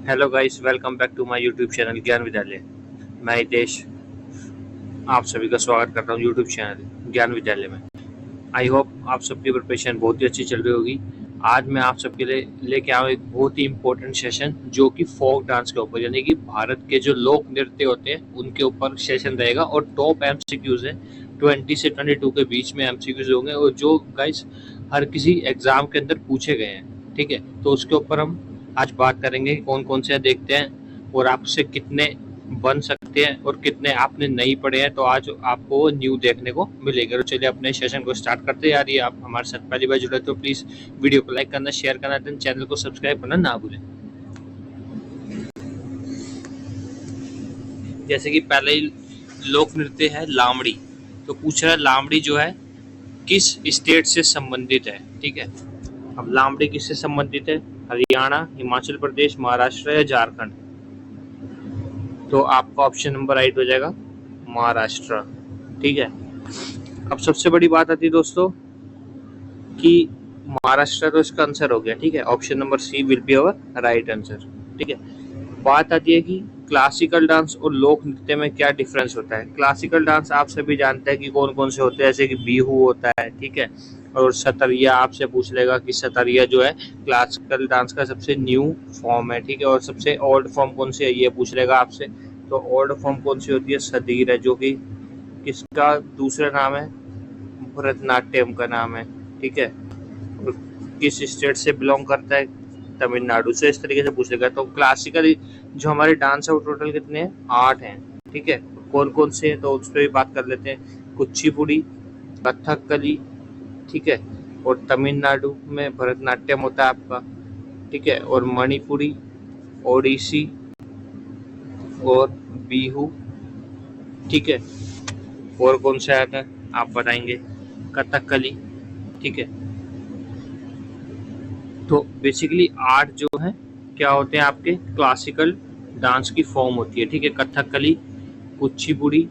Hello guys, welcome back to my YouTube channel Gyan Vidyalaya. मैं हितेश आप सभी का स्वागत करता हूं यूट्यूब चैनल ज्ञान विद्यालय में। आई होप आप सबकी प्रिपरेशन बहुत ही अच्छी चल रही होगी। आज मैं आप सबके लिए लेके आया हूं एक बहुत ही इम्पोर्टेंट सेशन, जो कि फोक डांस के ऊपर यानी कि भारत के जो लोक नृत्य होते हैं उनके ऊपर सेशन रहेगा। और टॉप एमसीक्यूज है 20 से 22 के बीच में एमसीक्यूज होंगे, और जो गाइस हर किसी एग्जाम के अंदर पूछे गए हैं। ठीक है, तो उसके ऊपर हम आज बात करेंगे कि कौन कौन से देखते हैं और आपसे कितने बन सकते हैं और कितने आपने नहीं पढ़े हैं। तो आज आपको न्यू देखने को मिलेगा। तो चलिए अपने सेशन को स्टार्ट करते हैं। यार ये आप हमारे साथ पहली बार जुड़े तो प्लीज वीडियो को लाइक करना, शेयर करना, देन चैनल को सब्सक्राइब करना ना भूलें। जैसे कि पहले ही लोक नृत्य है लामड़ी। तो पूछ रहा है लामड़ी जो है किस स्टेट से संबंधित है। ठीक है, अब लामड़ी किससे संबंधित है? हरियाणा, हिमाचल प्रदेश, महाराष्ट्र या झारखंड? तो आपका ऑप्शन नंबर राइट हो जाएगा महाराष्ट्र। ठीक है, अब सबसे बड़ी बात आती है दोस्तों कि महाराष्ट्र तो इसका आंसर हो गया। ठीक है, option number C will be our right answer. ठीक है, बात आती है कि क्लासिकल डांस और लोक नृत्य में क्या डिफरेंस होता है। क्लासिकल डांस आप सभी जानते हैं कि कौन कौन से होते हैं, जैसे कि बिहू होता है। ठीक है, और सतरिया आपसे पूछ लेगा कि सतरिया जो है क्लासिकल डांस का सबसे न्यू फॉर्म है। ठीक है, और सबसे ओल्ड फॉर्म कौन सी है ये पूछ लेगा आपसे। तो ओल्ड फॉर्म कौन सी होती है? सदीर है, जो कि किसका दूसरा नाम है? भरतनाट्यम का नाम है। ठीक है, और किस स्टेट से बिलोंग करता है? तमिलनाडु से। इस तरीके से पूछ लेगा। तो क्लासिकल जो हमारे डांस है वो टोटल कितने हैं? 8 हैं। ठीक है, कौन कौन से हैं तो उस पर भी बात कर लेते हैं। कुचिपुड़ी, कथकली, ठीक है, और तमिलनाडु में भरतनाट्यम होता है आपका। ठीक है, और मणिपुरी, ओडिसी और बिहू। ठीक है, और कौन सा आता है आप बताएंगे? कथकली। ठीक है, तो बेसिकली 8 जो है क्या होते हैं आपके क्लासिकल डांस की फॉर्म होती है। ठीक है, कथकली, कुचिपुड़ी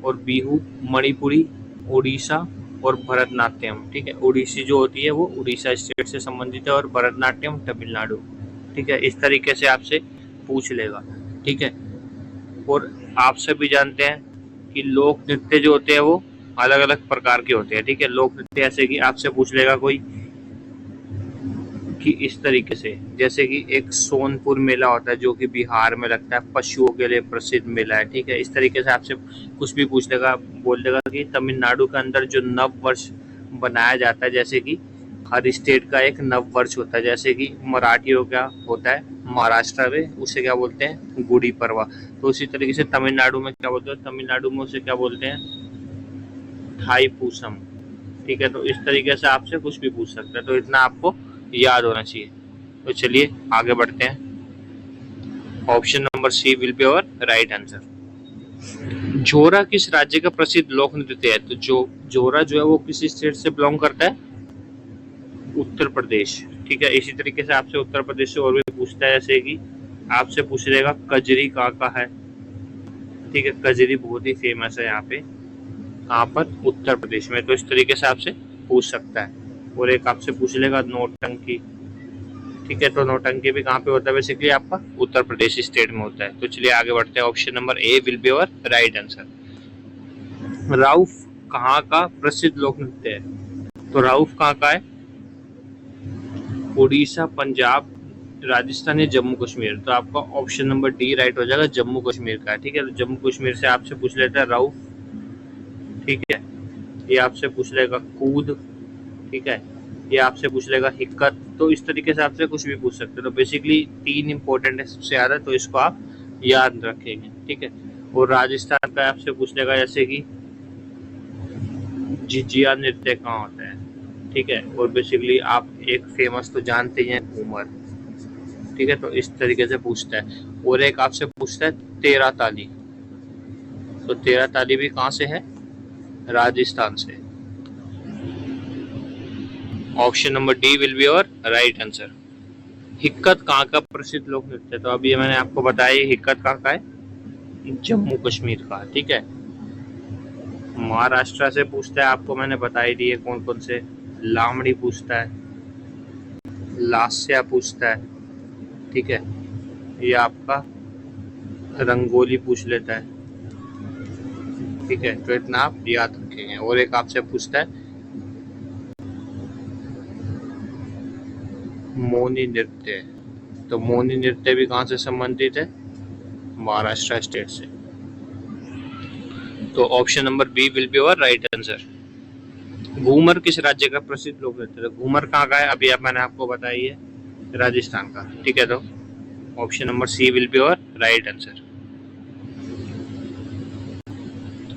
और बिहू, मणिपुरी, उड़ीसा और भरतनाट्यम। ठीक है, ओडिसी जो होती है वो उड़ीसा स्टेट से संबंधित है और भरतनाट्यम तमिलनाडु। ठीक है, इस तरीके से आपसे पूछ लेगा। ठीक है, और आप सभी जानते हैं कि लोक नृत्य जो होते हैं वो अलग अलग प्रकार के होते हैं। ठीक है, लोक नृत्य ऐसे कि आपसे पूछ लेगा कोई कि इस तरीके से, जैसे कि एक सोनपुर मेला होता है जो कि बिहार में लगता है, पशुओं के लिए प्रसिद्ध मेला है। ठीक है, इस तरीके से आपसे कुछ भी पूछ लेगा। बोल देगा कि तमिलनाडु के अंदर जो नव वर्ष बनाया जाता है, जैसे कि हर स्टेट का एक नव वर्ष होता है। जैसे कि मराठियों का होता है महाराष्ट्र में, उसे क्या बोलते हैं? गुड़ी पड़वा। तो उसी तरीके से तमिलनाडु में क्या बोलते हैं? तमिलनाडु में उसे क्या बोलते हैं? थाई पूसम। ठीक है, तो इस तरीके से आपसे कुछ भी पूछ सकते हैं। तो इतना आपको याद होना चाहिए। तो चलिए आगे बढ़ते हैं। Option number C will be our right answer. जोरा किस राज्य का प्रसिद्ध लोक नृत्य है? तो जो जोरा जो है वो किस स्टेट से बिलोंग करता है? उत्तर प्रदेश। ठीक है, इसी तरीके से आपसे उत्तर प्रदेश से और भी पूछता है, जैसे कि आपसे पूछ लेगा कजरी कहाँ का है। ठीक है, कजरी बहुत ही फेमस है यहाँ पे। कहाँ पर? उत्तर प्रदेश में। तो इस तरीके से आपसे पूछ सकता है। और एक आपसे पूछ लेगा नौटंकी। ठीक है, तो नौटंकी भी कहाँ पे होता है? बेसिकली आपका उत्तर प्रदेश स्टेट में होता है। तो चलिए आगे बढ़ते हैं। Option number A will be our right answer. Rauf कहाँ का प्रसिद्ध लोक नृत्य है? तो राउफ कहाँ का है? उड़ीसा, पंजाब, राजस्थान या जम्मू कश्मीर? तो आपका ऑप्शन नंबर डी राइट हो जाएगा, जम्मू कश्मीर का। ठीक है, तो जम्मू कश्मीर से आपसे पूछ लेता है राउफ। ठीक है, ये आपसे पूछ लेगा कूद। ठीक है, ये आपसे पूछ लेगा हिक्कत। तो इस तरीके से आपसे कुछ भी पूछ सकते हो। तो बेसिकली 3 इंपॉर्टेंट है सबसे ज्यादा, तो इसको आप याद रखेंगे। ठीक है, और राजस्थान का आपसे पूछ लेगा, जैसे कि झिझिया नृत्य कहाँ होता है। ठीक है, और बेसिकली आप एक फेमस तो जानते ही हैं घूमर। ठीक है, तो इस तरीके से पूछता है। और एक आपसे पूछता है तेरा ताली। तो तेरा ताली भी कहाँ से है? राजस्थान से। Option number D will be your right answer. हिक्कत कहाँ का प्रसिद्ध लोक नृत्य? तो अभी मैंने आपको बताया हिक्कत कहाँ का है? जम्मू कश्मीर का। ठीक है, महाराष्ट्र से पूछता है, आपको मैंने बता ही दिए कौन कौन से। लामड़ी पूछता है, लास्या पूछता है। ठीक है, या आपका रंगोली पूछ लेता है। ठीक है, तो इतना आप याद रखेंगे। और एक आपसे पूछता है मौनी नृत्य, तो मौनी नृत्य भी कहाँ से संबंधित है? महाराष्ट्र स्टेट से। तो option number B will be our right answer. Ghoomar किस राज्य का प्रसिद्ध लोक नृत्य है? घूमर कहाँ का है? अभी मैंने आपको बताई है, राजस्थान का। ठीक है, तो option number C will be our right answer.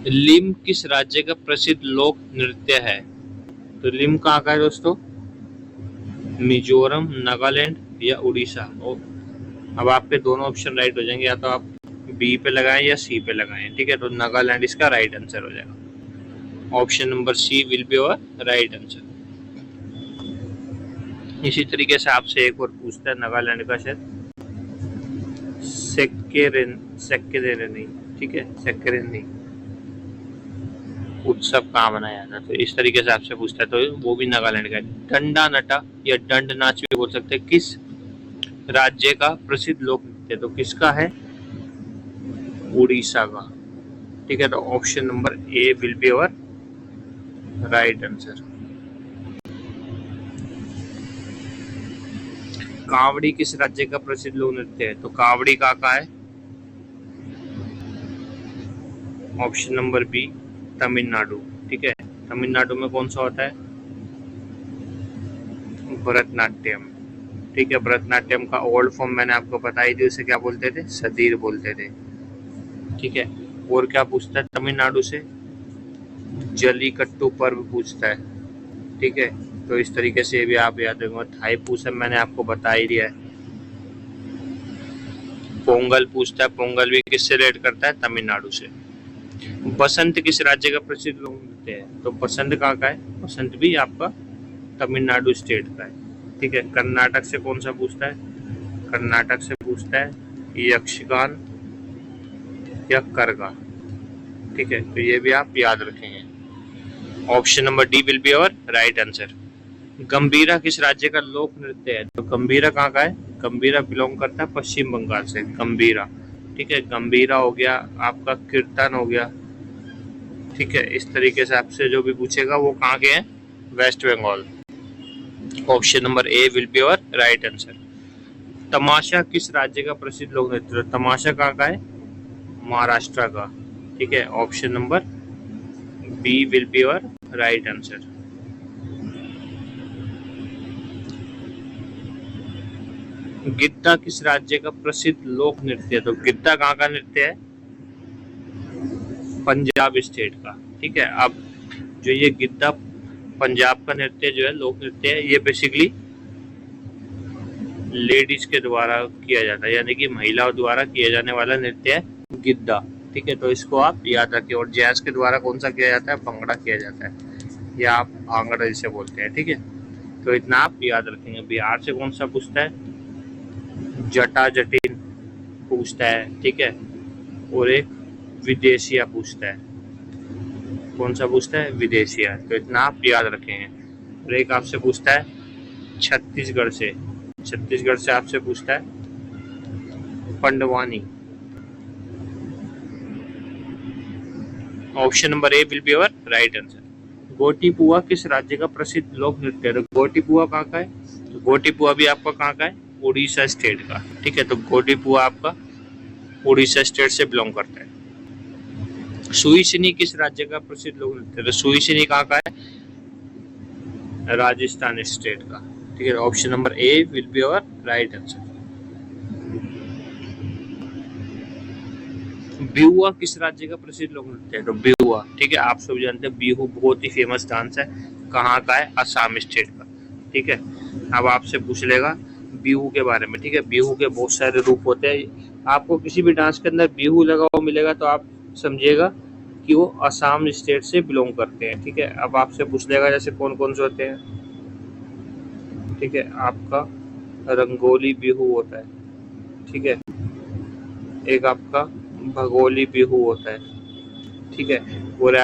लिम किस राज्य का प्रसिद्ध लोक नृत्य है? तो लिम कहाँ का है दोस्तों? मिजोरम, नागालैंड या उड़ीसा। अब आपके दोनों ऑप्शन राइट हो जाएंगे, या तो आप बी पे लगाएं या सी पे लगाएं। ठीक है, तो नागालैंड इसका राइट आंसर हो जाएगा। Option number C will be our right answer. इसी तरीके से आपसे एक और पूछता है नागालैंड का, शायद सेक्केरेनी। ठीक है, सेक्केरेनी उत्सव कहाँ मनाया जाता है? तो इस तरीके से आपसे पूछता है, तो वो भी नागालैंड का। डंडा नटा या दंड नाच भी बोल सकते हैं, किस राज्य का प्रसिद्ध लोक नृत्य? तो किसका है? उड़ीसा का। ठीक है, तो option number A will be our right answer. कावड़ी किस राज्य का प्रसिद्ध लोक नृत्य है? तो कावड़ी का है? Option number B Tamil Nadu. ठीक है, तमिलनाडु में कौन सा होता है? भरतनाट्यम। ठीक है, भरतनाट्यम का ओल्ड फॉर्म मैंने आपको बताई थी, उसे क्या बोलते थे? सदीर बोलते थे। ठीक है, और क्या पूछता है तमिलनाडु से? जलीकट्टू पर्व पूछता है। ठीक है, तो इस तरीके से भी आप याद रखेंगे। थाईपुसम मैंने आपको बता ही दिया है। पोंगल पूछता है, पोंगल भी किससे रिलेट करता है? तमिलनाडु से। बसंत किस राज्य का प्रसिद्ध लोक नृत्य है? तो बसंत कहाँ का है? बसंत भी आपका तमिलनाडु स्टेट का है। ठीक है, कर्नाटक से कौन सा पूछता है? कर्नाटक से पूछता है यक्षगान या करगा। ठीक है, तो ये भी आप याद रखेंगे। Option number D will be our right answer. गंभीरा किस राज्य का लोक नृत्य है? तो गंभीरा कहाँ का है? गंभीरा बिलोंग करता है पश्चिम बंगाल से, गंभीरा। ठीक है, गंभीरा हो गया आपका, कीर्तन हो गया। ठीक है, इस तरीके से आपसे जो भी पूछेगा वो कहाँ के हैं? West Bengal. Option number A will be our right answer. Tamasha किस राज्य का प्रसिद्ध लोक नृत्य? तमाशा कहाँ का है? महाराष्ट्र का। ठीक है, option number B will be our right answer. Giddha किस राज्य का प्रसिद्ध लोक नृत्य है? तो गिद्दा कहाँ का नृत्य है? पंजाब स्टेट का। ठीक है, अब जो ये गिद्दा पंजाब का नृत्य जो है, लोक नृत्य है, ये बेसिकली लेडीज के द्वारा किया जाता है, यानी कि महिलाओं द्वारा किया जाने वाला नृत्य है गिद्दा। ठीक है, तो इसको आप याद रखिए। और जेंट्स के द्वारा कौन सा किया जाता है? भंगड़ा किया जाता है, या आप भांगड़ा जिसे बोलते हैं। ठीक है, तो इतना आप याद रखेंगे। बिहार से कौन सा पूछता है? जटा जटिन पूछता है। ठीक है, और एक विदेशिया पूछता है। कौन सा पूछता है? विदेशिया। तो इतना आप याद रखेंगे। और एक आपसे पूछता है छत्तीसगढ़ से, छत्तीसगढ़ से आपसे पूछता है Pandavani. Option number A will be our right answer. Gotipua किस राज्य का प्रसिद्ध लोक नृत्य है? गोटीपुआ कहाँ का है? तो गोटीपुआ भी आपका कहाँ का है? उड़ीसा स्टेट का। ठीक है, तो गोटीपुआ आपका उड़ीसा स्टेट से बिलोंग करता है। सुईसिनी किस राज्य का प्रसिद्ध लोक नृत्य है? तो सुईसिनी कहाँ का है? राजस्थान स्टेट का। ठीक है, option number A will be our right answer. बिहुआ किस राज्य का प्रसिद्ध लोक नृत्य है? तो बिहुआ, ठीक है, आप सब जानते हैं बिहू बहुत ही फेमस डांस है। कहाँ का है? असम स्टेट का। ठीक है, अब आपसे पूछ लेगा बिहू के बारे में। ठीक है, बिहू के बहुत सारे रूप होते हैं। आपको किसी भी डांस के अंदर बिहू लगा हुआ मिलेगा तो आप समझिएगा कि वो असम स्टेट से बिलोंग करते हैं। ठीक है, अब आपसे पूछ लेगा जैसे कौन कौन से होते हैं। ठीक है, आपका रंगोली बिहू होता है। ठीक है, एक आपका भगोली बिहू होता है। ठीक है, और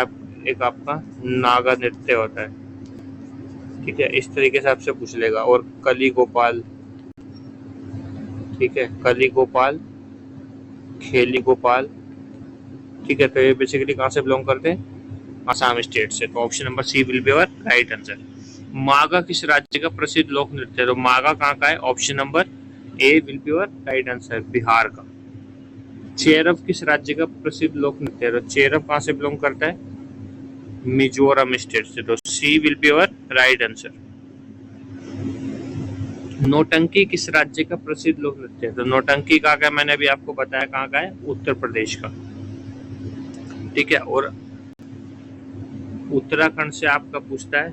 एक आपका नागा नृत्य होता है। ठीक है, इस तरीके से आपसे पूछ लेगा। और कली गोपाल, ठीक है, कली गोपाल, खेली गोपाल, ठीक है। तो ये बेसिकली कहाँ से बिलोंग करते हैं, असम स्टेट से। तो option number C will be our right answer. मागा किस राज्य का प्रसिद्ध लोक नृत्य है, तो मागा कहाँ का है, option number A will be our right answer, Bihar का। चेरब किस राज्य का प्रसिद्ध लोक नृत्य है, तो चेरब कहाँ से बिलोंग करता है, मिजोरम स्टेट से। तो C will be our right answer. नौटंकी किस राज्य का प्रसिद्ध लोक नृत्य है, तो नौटंकी कहाँ का है, मैंने अभी आपको बताया कहाँ का है, उत्तर प्रदेश का, ठीक है। और उत्तराखंड से आपका पूछता है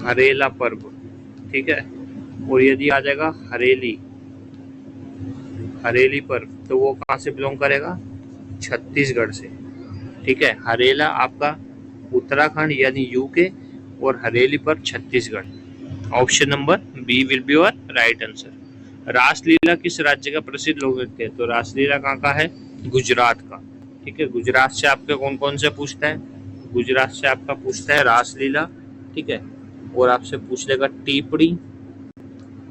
हरेला पर्व, ठीक है। और यदि आ जाएगा हरेली, हरेली पर्व, तो वो कहाँ से बिलोंग करेगा, छत्तीसगढ़ से, ठीक है। हरेला आपका उत्तराखंड यानी यूके, और हरेली पर्व Chhattisgarh. Option number B will be your right answer. Raslila किस राज्य का प्रसिद्ध लोक नृत्य है, तो रासलीला कहाँ का है, गुजरात का, ठीक है। गुजरात से आपके कौन कौन से पूछता है, गुजरात से आपका पूछता है रासलीला, ठीक है। और आपसे पूछ लेगा टीपड़ी,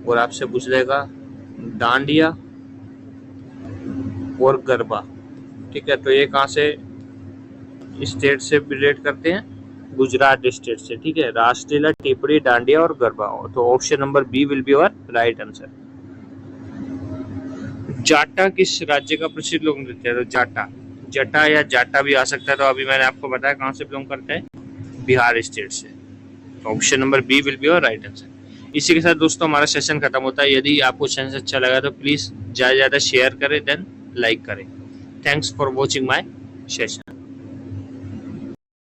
और आपसे पूछ लेगा डांडिया और गरबा, ठीक है। तो ये कहाँ से स्टेट से रिलेट करते हैं, गुजरात स्टेट से, ठीक है। रासलीला, टिपड़ी, डांडिया और गरबा। तो option number B will be your right answer. जाटा किस राज्य का प्रसिद्ध लोक नृत्य है, तो जाटा, जटा या जाटा भी आ सकता है। तो अभी मैंने आपको बताया कहाँ से बिलोंग करता है, बिहार स्टेट से। तो option number B will be your right answer. इसी के साथ दोस्तों हमारा सेशन खत्म होता है। यदि आपको सेशन अच्छा लगा तो प्लीज ज्यादा से ज्यादा शेयर करें, देन लाइक करें। Thanks for watching my session.